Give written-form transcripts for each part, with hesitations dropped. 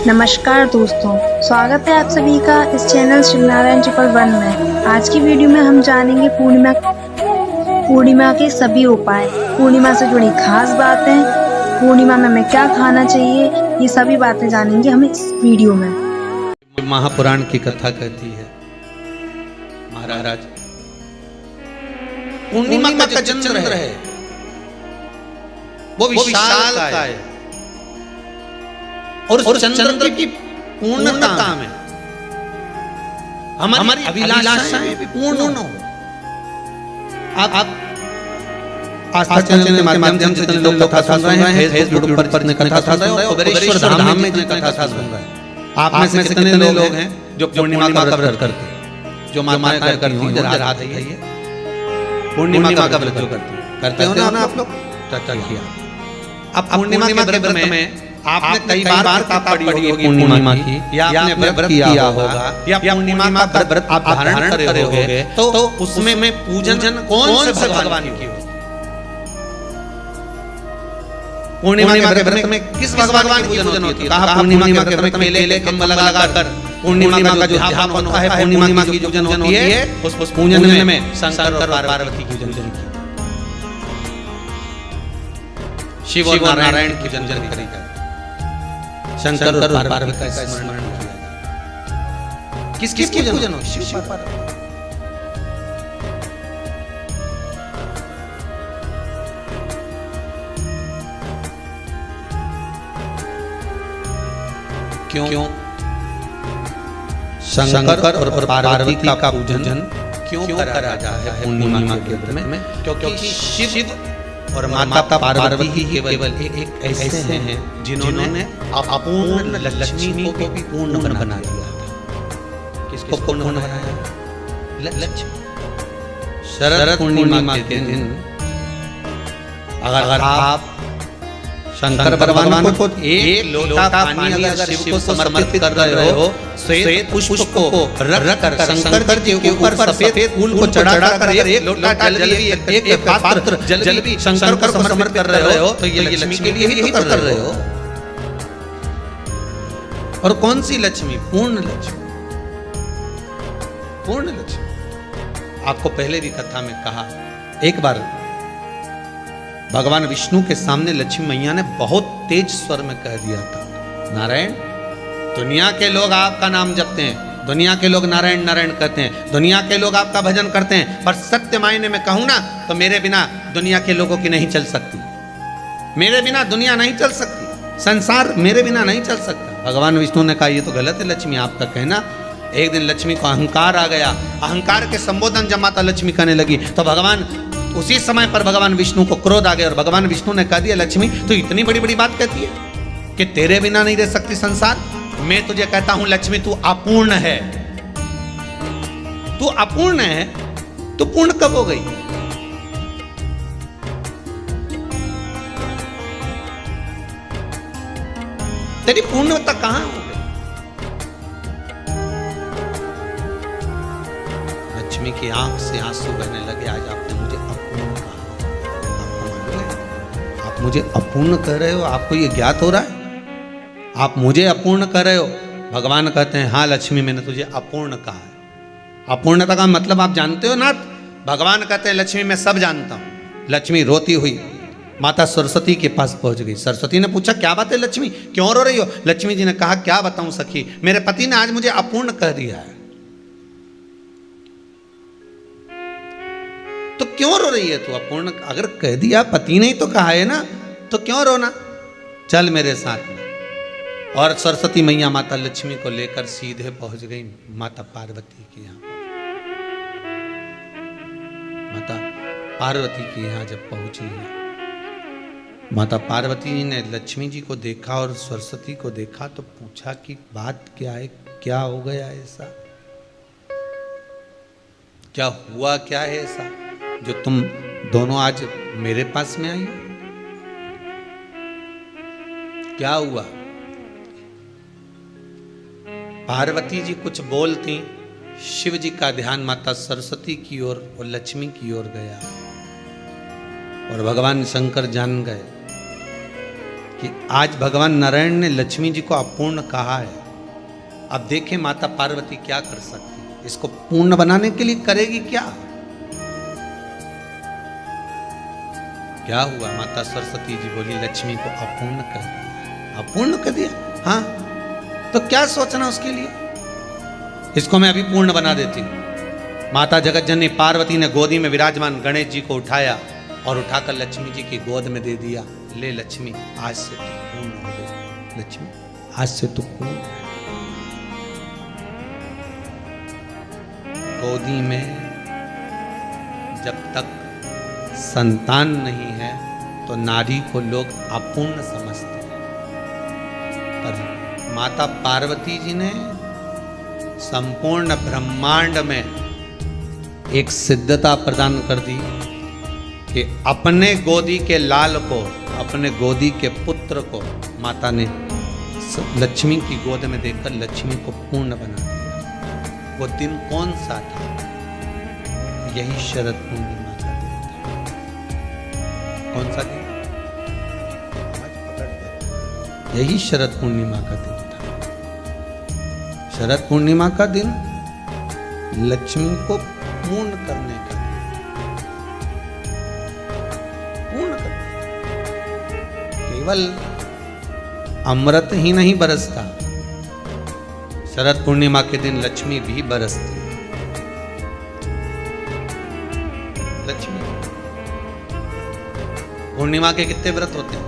नमस्कार दोस्तों, स्वागत है आप सभी का इस चैनल शिवनारायण 111 में। आज की वीडियो में हम जानेंगे पूर्णिमा के सभी उपाय, पूर्णिमा से जुड़ी खास बातें, पूर्णिमा में हमें क्या खाना चाहिए, ये सभी बातें जानेंगे हम इस वीडियो में। महापुराण की कथा कहती है महाराज पूर्णिमा का जो चंद्र है वो विशाल का है और उस चंद्र की पूर्णता में हमारी अभिलाषाएं भी पूर्ण हो। आप आस्था चैनल के माध्यम से जितने लोग कथा सुन रहे हैं, फेसबुक पर जितने कथा सुन रहे हैं, कुबेरेश्वर धाम में जितने कथा सुन रहे हैं, आप में से कितने लोग हैं जो पूर्णिमा का व्रत करते हैं, जो माताएं करती हैं, जरा हाथ दिखाइए। पूर्णिमा का व्रत जो करते हो ना आप लोग, चर्चा किया। अब पूर्णिमा के व्रत में आपने कई बार किताब पढ़ी होगी पूर्णिमा की, या आपने व्रत किया होगा, या पूर्णिमा का व्रत आप धारण करे होगे, तो उसमें में पूजन कौन से भगवान की हो? पूर्णिमा के व्रत में किस भगवान की पूजन होती है? कहा पूर्णिमा के व्रत में केले के कंबल लगाकर पूर्णिमा का जो ध्यान होता है, पूर्णिमा की जो पूजन होती है, उस पूजन में शंकर और पार्वती की पूजन की, शिव और नारायण की पूजन करी जाए, शंकर और पार्वती का स्मरण किया जाए। किस पूजन हो? शिव पार्वती। क्यों शंकर और पार्वती का पूजन क्यों करा जाता है पूर्णिमा के व्रत में? क्योंकि शिव और माता पार्वती ही केवल एक ऐसे हैं जिन्होंने अपूर्ण लक्ष्मी को भी पूर्ण बना दिया था। किसको पूर्ण बनाया? लक्ष्मी। शरद पूर्णिमा के दिन अगर आप शंकर भगवान को एक लोटा पानी अगर शिव को समर्पित कर रहे हो, श्वेत पुष्प को रख कर शंकर जी के ऊपर सफेद फूल को चढ़ा कर एक लोटा जल भी, एक पात्र जल भी शंकर को समर्पित कर रहे हो, तो ये लक्ष्मी के लिए ही कर रहे हो। और कौन सी लक्ष्मी? पूर्ण लक्ष्मी। पूर्ण लक्ष्मी। आपको पहले भी कथा में कहा, एक बार भगवान विष्णु के सामने लक्ष्मी मैया ने बहुत तेज स्वर में कह दिया था, नारायण, दुनिया के लोग आपका नाम जपते हैं, दुनिया के लोग नारायण नारायण कहते हैं, दुनिया के लोग आपका भजन करते हैं, पर सत्य मायने में कहूं ना तो मेरे बिना दुनिया के लोगों की नहीं चल सकती, मेरे बिना दुनिया नहीं चल सकती, संसार मेरे बिना नहीं चल सकता। भगवान विष्णु ने कहा, ये तो गलत है लक्ष्मी आपका कहना। एक दिन लक्ष्मी को अहंकार आ गया, अहंकार के संबोधन जब माता लक्ष्मी करने लगी तो भगवान उसी समय पर भगवान विष्णु को क्रोध आ गया और भगवान विष्णु ने कह दिया, लक्ष्मी तो इतनी बड़ी बड़ी बात कहती है कि तेरे बिना नहीं रह सकती संसार। मैं तुझे कहता हूं लक्ष्मी, तू अपूर्ण है, तू अपूर्ण है, तू पूर्ण कब हो गई? तेरी पूर्णता कहां हो गई? लक्ष्मी की आंख से आंसू बहने लगे। आज आपने मुझे अपूर्ण कहा, आपको मान लिया? आप मुझे अपूर्ण कह रहे हो? आपको ये ज्ञात हो रहा है आप मुझे अपूर्ण कह रहे हो? भगवान कहते हैं, हाँ लक्ष्मी, मैंने तुझे अपूर्ण कहा है। अपूर्णता का मतलब आप जानते हो ना? भगवान कहते हैं, लक्ष्मी मैं सब जानता हूं। लक्ष्मी रोती हुई माता सरस्वती के पास पहुंच गई। सरस्वती ने पूछा, क्या बात है लक्ष्मी, क्यों रो रही हो? लक्ष्मी जी ने कहा, क्या बताऊं सखी, मेरे पति ने आज मुझे अपूर्ण कह दिया है। तो क्यों रो रही है तू? अपूर्ण अगर कह दिया, पति ने ही तो कहा है ना, तो क्यों रोना? चल मेरे साथ में। और सरस्वती मैया माता लक्ष्मी को लेकर सीधे पहुंच गई माता पार्वती के यहाँ। माता पार्वती के यहाँ जब पहुंची है, माता पार्वती ने लक्ष्मी जी को देखा और सरस्वती को देखा तो पूछा कि बात क्या है, क्या हो गया ऐसा, क्या हुआ, क्या है ऐसा जो तुम दोनों आज मेरे पास में आई? क्या हुआ? पार्वती जी कुछ बोलती, शिव जी का ध्यान माता सरस्वती की ओर और लक्ष्मी की ओर गया और भगवान शंकर जान गए कि आज भगवान नारायण ने लक्ष्मी जी को अपूर्ण कहा है। अब देखें माता पार्वती क्या कर सकती है, इसको पूर्ण बनाने के लिए करेगी क्या? क्या हुआ? माता सरस्वती जी बोली लक्ष्मी को अपूर्ण कर दिया। अपूर्ण कर दिया? हाँ, तो क्या सोचना उसके लिए, इसको मैं अभी पूर्ण बना देती हूं। माता जगत जननी पार्वती ने गोदी में विराजमान गणेश जी को उठाया और उठाकर लक्ष्मी जी की गोद में दे दिया। ले लक्ष्मी, आज से तू पूर्ण हो गई। लक्ष्मी, आज से तू पूर्ण। गोदी में जब तक संतान नहीं है तो नारी को लोग अपूर्ण समझते हैं, पर माता पार्वती जी ने संपूर्ण ब्रह्मांड में एक सिद्धता प्रदान कर दी कि अपने गोदी के लाल को, अपने गोदी के पुत्र को माता ने लक्ष्मी की गोद में देकर लक्ष्मी को पूर्ण बना दिया। वो दिन कौन सा था? यही शरद पूर्णिमा का दिन था। कौन सा दिन? यही शरद पूर्णिमा का दिन था। शरद पूर्णिमा का दिन लक्ष्मी को पूर्ण करने का दिन। पूर्ण करने, केवल अमृत ही नहीं बरसता, शरद पूर्णिमा के दिन लक्ष्मी भी बरसती। लक्ष्मी पूर्णिमा के कितने व्रत होते हैं?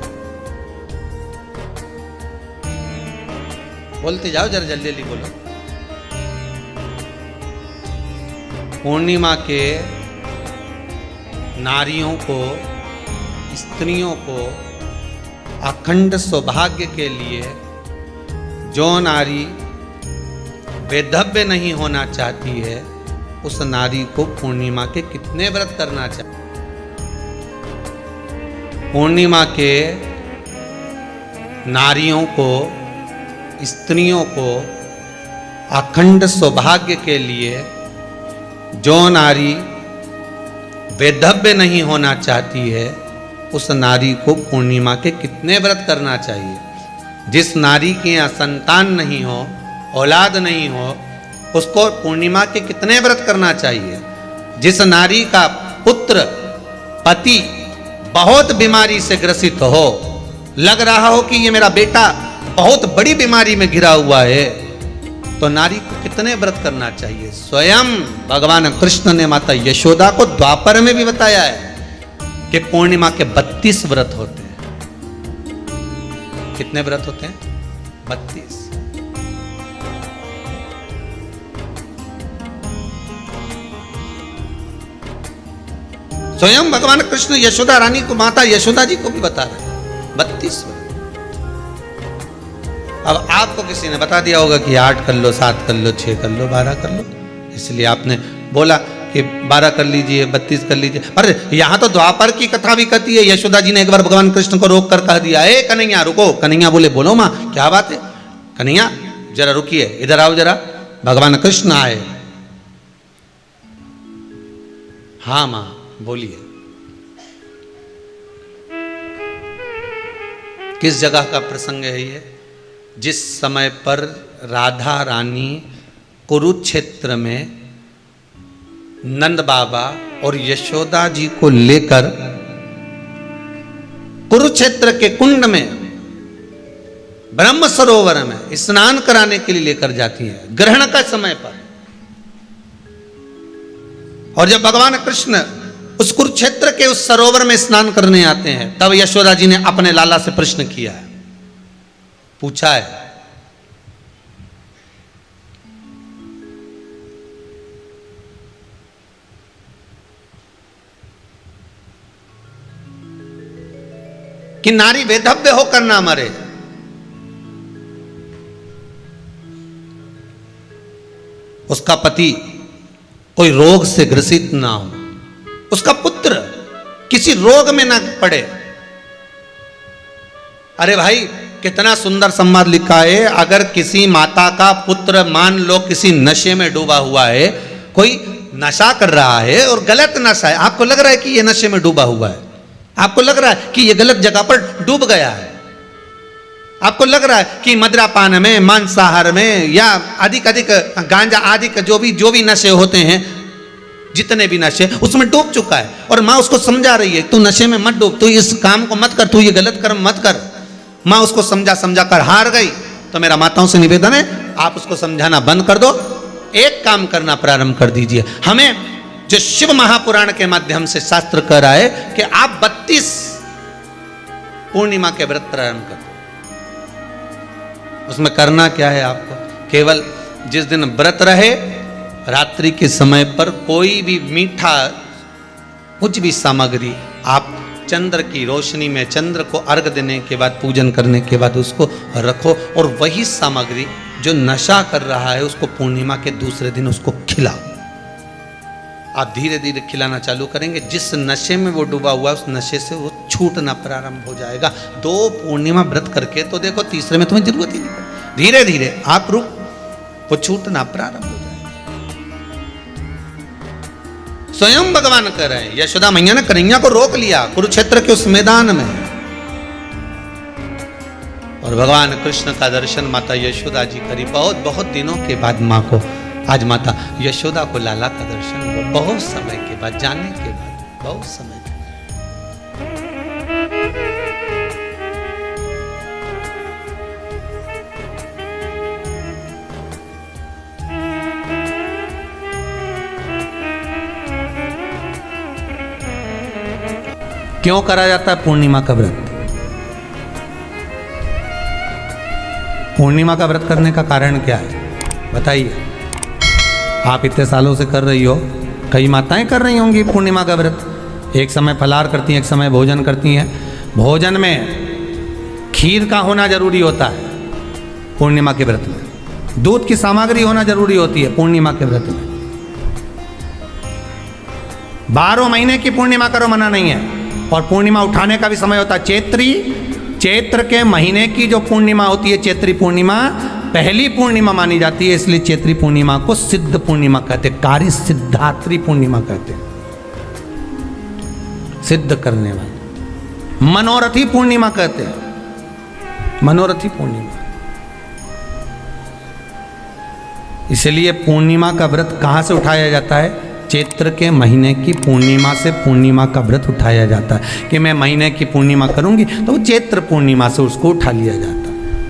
बोलते जाओ, जरा जल्दी जल्दी बोलो। पूर्णिमा के नारियों को, स्त्रियों को अखंड सौभाग्य के लिए, जो नारी वैधव्य नहीं होना चाहती है उस नारी को पूर्णिमा के कितने व्रत करना चाहिए? पूर्णिमा के नारियों को, स्त्रियों को अखंड सौभाग्य के लिए, जो नारी वैधव्य नहीं होना चाहती है उस नारी को पूर्णिमा के कितने व्रत करना चाहिए? जिस नारी के यहाँ संतान नहीं हो, औलाद नहीं हो, उसको पूर्णिमा के कितने व्रत करना चाहिए? जिस नारी का पुत्र, पति बहुत बीमारी से ग्रसित हो, लग रहा हो कि ये मेरा बेटा बहुत बड़ी बीमारी में घिरा हुआ है, तो नारी को कितने व्रत करना चाहिए? स्वयं भगवान कृष्ण ने माता यशोदा को द्वापर में भी बताया है कि पूर्णिमा के 32 व्रत होते हैं। कितने व्रत होते हैं? 32। स्वयं भगवान कृष्ण यशोदा रानी को, माता यशोदा जी को भी बता रहे हैं 32 व्रत। अब आपको किसी ने बता दिया होगा कि 8 कर लो, 7 कर लो, 6 कर लो, 12 कर लो, इसलिए आपने बोला कि 12 कर लीजिए, 32 कर लीजिए। पर यहां तो द्वापर की कथा भी कहती है। यशोदा जी ने एक बार भगवान कृष्ण को रोक कर कह दिया, ए कन्हैया रुको। कन्हैया बोले, बोलो माँ, क्या बात है? कन्हैया जरा रुकिए, इधर आओ जरा। भगवान कृष्ण आए। हाँ माँ बोलिए। किस जगह का प्रसंग है ये? जिस समय पर राधा रानी कुरुक्षेत्र में नंद बाबा और यशोदा जी को लेकर कुरुक्षेत्र के कुंड में, ब्रह्म सरोवर में स्नान कराने के लिए लेकर जाती है, ग्रहण का समय पर। और जब भगवान कृष्ण उस कुरुक्षेत्र के उस सरोवर में स्नान करने आते हैं, तब यशोदा जी ने अपने लाला से प्रश्न किया है, पूछा है, कि नारी वैधव्य होकर ना मरे। उसका पति कोई रोग से ग्रसित ना हो, उसका पुत्र किसी रोग में ना पड़े। अरे भाई, कितना सुंदर संवाद लिखा है। अगर किसी माता का पुत्र मान लो किसी नशे में डूबा हुआ है, कोई नशा कर रहा है और गलत नशा है, आपको लग रहा है कि ये नशे में डूबा हुआ है, आपको लग रहा है कि ये गलत जगह पर डूब गया है, आपको लग रहा है कि मदिरापान में, मांसाहार में या अधिक गांजा आदि का जो भी नशे होते हैं, जितने भी नशे, उसमें डूब चुका है। और माँ उसको समझा रही है, तू नशे में मत डूब, तू इस काम को मत कर, तू ये गलत कर्म मत कर। माँ उसको समझा कर हार गई। तो मेरा माताओं से निवेदन है, आप उसको समझाना बंद कर दो, एक काम करना प्रारंभ कर दीजिए। हमें जो शिव महापुराण के माध्यम से शास्त्र कह रहा है कि आप 32 पूर्णिमा के व्रत प्रारंभ कर दो। उसमें करना क्या है आपको? केवल जिस दिन व्रत रहे, रात्रि के समय पर कोई भी मीठा, कुछ भी सामग्री आप चंद्र की रोशनी में, चंद्र को अर्घ देने के बाद, पूजन करने के बाद उसको रखो, और वही सामग्री जो नशा कर रहा है उसको पूर्णिमा के दूसरे दिन उसको खिलाओ। आप धीरे धीरे खिलाना चालू करेंगे, जिस नशे में वो डूबा हुआ है उस नशे से वो छूटना प्रारंभ हो जाएगा। 2 पूर्णिमा व्रत करके तो देखो, तीसरे में तुम्हें जरूरत ही नहीं पड़ेगी। धीरे धीरे आप वो छूटना प्रारंभ हो जाएगा। स्वयं भगवान कह रहे हैं, यशोदा मैया ने कन्हैया को रोक लिया कुरुक्षेत्र के उस मैदान में, और भगवान कृष्ण का दर्शन माता यशोदा जी करी। बहुत दिनों के बाद माँ को, आज माता यशोदा को लाला का दर्शन हुआ, बहुत समय के बाद, जाने के बाद, बहुत समय के क्यों करा जाता है पूर्णिमा का व्रत? पूर्णिमा का व्रत करने का कारण क्या है बताइए? आप इतने सालों से कर रही हो, कई माताएं कर रही होंगी पूर्णिमा का व्रत। एक समय फलाहार करती हैं, एक समय भोजन करती हैं। भोजन में खीर का होना जरूरी होता है पूर्णिमा के व्रत में। दूध की सामग्री होना जरूरी होती है पूर्णिमा के व्रत में। 12 महीने की पूर्णिमा करो, मना नहीं है। और पूर्णिमा उठाने का भी समय होता है चैत्री। चैत्र के महीने की जो पूर्णिमा होती है, चैत्री पूर्णिमा पहली पूर्णिमा मानी जाती है, इसलिए चैत्री पूर्णिमा को सिद्ध पूर्णिमा कहते हैं, कार्य सिद्धात्री पूर्णिमा कहते हैं, सिद्ध करने वाले। मनोरथी पूर्णिमा कहते हैं, मनोरथी पूर्णिमा। इसलिए पूर्णिमा का व्रत कहां से उठाया जाता है? चैत्र के महीने की पूर्णिमा से पूर्णिमा का व्रत उठाया जाता है। कि मैं महीने की पूर्णिमा करूंगी तो चैत्र पूर्णिमा से उसको उठा लिया जाता है।